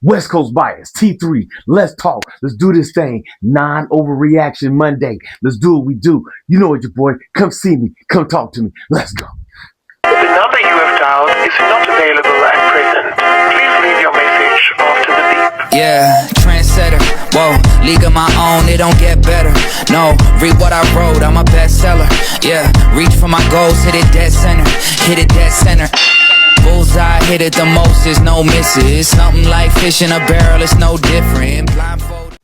West Coast bias, T3, let's talk. Let's do this thing. Non-overreaction Monday. Let's do what we do. You know what, your boy. Come see me. Come talk to me. Let's go. The number you have dialed is not available at present. Please leave your message after the beep. Yeah, trendsetter. Whoa, league of my own, it don't get better. No, read what I wrote, I'm a bestseller. Yeah, reach for my goals, hit it dead center. Hit it dead center. Bullseye, hit it the most, there's no misses. Something like fish in a barrel, it's no different. Blindfold.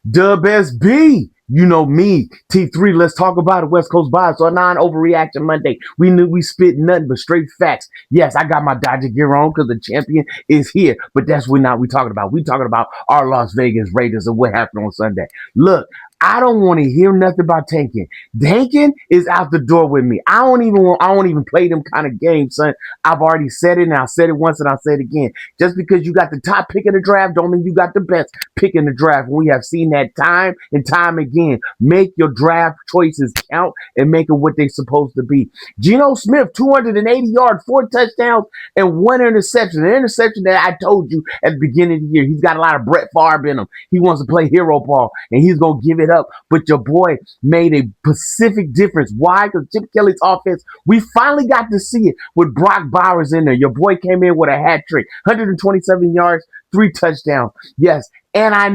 Dub SB. You know me, T3, let's talk about it. West Coast bias on non-overreaction Monday. We knew we spit nothing but straight facts. Yes, I got my Dodger gear on because the champion is here. But that's what not we talking about. We talking about our Las Vegas Raiders and what happened on Sunday. Look, I don't want to hear nothing about tanking. Tanking is out the door with me. I don't even play them kind of games, son. I've already said it, and I'll say it once and I'll say it again. Just because you got the top pick in the draft don't mean you got the best pick in the draft. We have seen that time and time again. Make your draft choices count and make it what they're supposed to be. Geno Smith, 280 yards, 4 touchdowns, and 1 interception. An interception that I told you at the beginning of the year. He's got a lot of Brett Favre in him. He wants to play hero ball, and he's going to give it up. But your boy made a specific difference. Why? Because Chip Kelly's offense, we finally got to see it with Brock Bowers in there. Your boy came in with a hat trick, 127 yards, 3 touchdowns. Yes, and I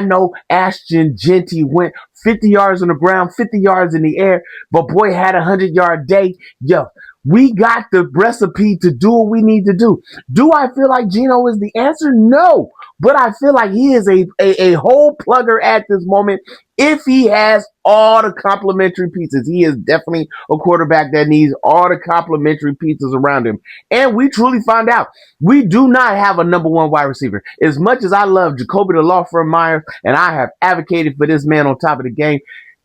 know Ashton Genty went 50 yards on the ground, 50 yards in the air, but boy had a 100-yard day. Yo, we got the recipe to do what we need to do. Do I feel like Geno is the answer? No. But I feel like he is a hole plugger at this moment if he has all the complementary pieces. He is definitely a quarterback that needs all the complementary pieces around him. And we truly found out we do not have a number one wide receiver. As much as I love Jacoby the Law Firm Myers, and I have advocated for this man on top of the game,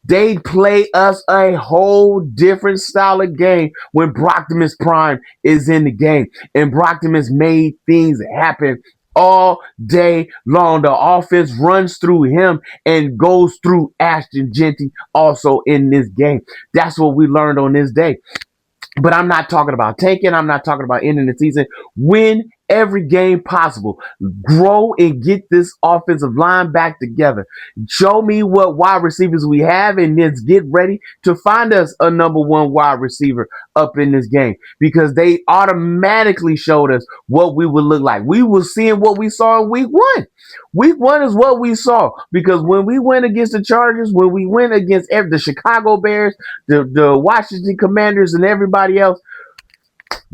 they play us a whole different style of game when Brocktimus Prime is in the game. And Brocktimus made things happen all day long. The offense runs through him and goes through Ashton Genty also in this game. That's what we learned on this day. But I'm not talking about tanking. I'm not talking about ending the season. Win every game possible. Grow and get this offensive line back together. Show me what wide receivers we have, and then get ready to find us a number one wide receiver up in this game, because they automatically showed us what we would look like. We were seeing what we saw in week 1. Week 1 is what we saw, because when we went against the Chargers, when we went against the Chicago Bears, the Washington Commanders, and everybody else,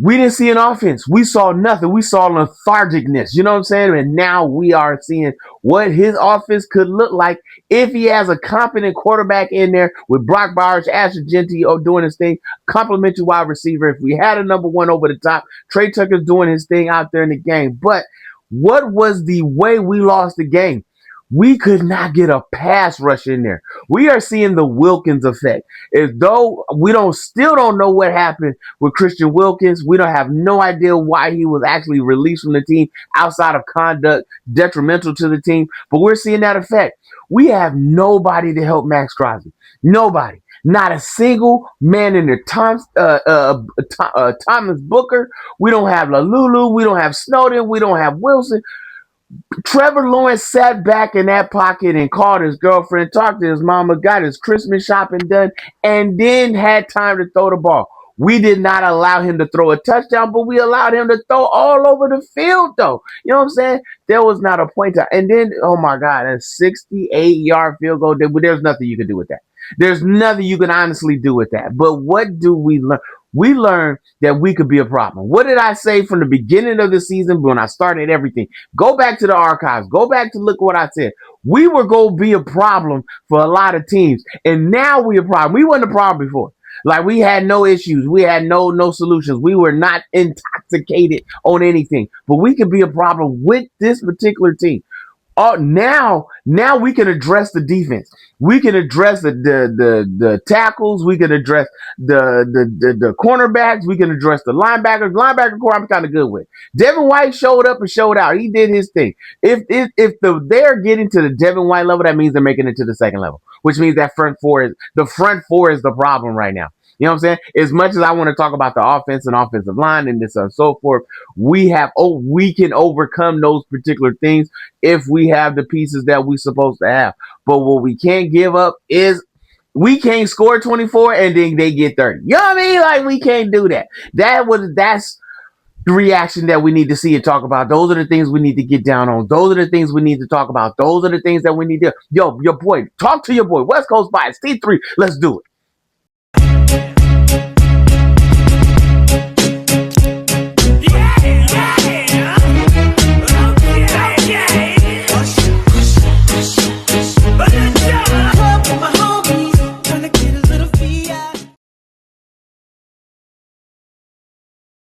we didn't see an offense. We saw nothing. We saw lethargicness. You know what I'm saying? And now we are seeing what his offense could look like if he has a competent quarterback in there with Brock Bowers, Ashton Genty doing his thing, complimentary wide receiver. If we had a number one over the top, Trey Tucker's doing his thing out there in the game. But what was the way we lost the game? We could not get a pass rush in there. We are seeing the Wilkins effect. As though we still don't know what happened with Christian Wilkins. We don't have no idea why he was actually released from the team outside of conduct detrimental to the team. But we're seeing that effect. We have nobody to help Max Crosby. Nobody. Not a single man in there. Thomas Booker. We don't have LaLulu. We don't have Snowden. We don't have Wilson. Trevor Lawrence sat back in that pocket and called his girlfriend, talked to his mama, got his Christmas shopping done, and then had time to throw the ball. We did not allow him to throw a touchdown, but we allowed him to throw all over the field, though. You know what I'm saying? There was not a point to. And then, oh my God, a 68-yard field goal. There's nothing you can do with that. There's nothing you can honestly do with that. But what do we learn? We learned that we could be a problem. What did I say from the beginning of the season when I started everything? Go back to the archives. Go back to look what I said. We were going to be a problem for a lot of teams. And now we're a problem. We weren't a problem before. Like, we had no issues. We had no solutions. We were not intoxicated on anything. But we could be a problem with this particular team. Oh, now we can address the defense. We can address the tackles. We can address the cornerbacks. We can address the linebackers. Linebacker core I'm kind of good with. Devin White showed up and showed out. He did his thing. If they're getting to the Devin White level, that means they're making it to the second level, which means that front four is the problem right now. You know what I'm saying? As much as I want to talk about the offense and offensive line and this and so forth, we can overcome those particular things if we have the pieces that we supposed to have. But what we can't give up is we can't score 24 and then they get 30. You know what I mean? Like we can't do that. That's the reaction that we need to see and talk about. Those are the things we need to get down on. Those are the things we need to talk about. Those are the things that we need to. Yo, your boy, talk to your boy. West Coast Bias, T3. Let's do it.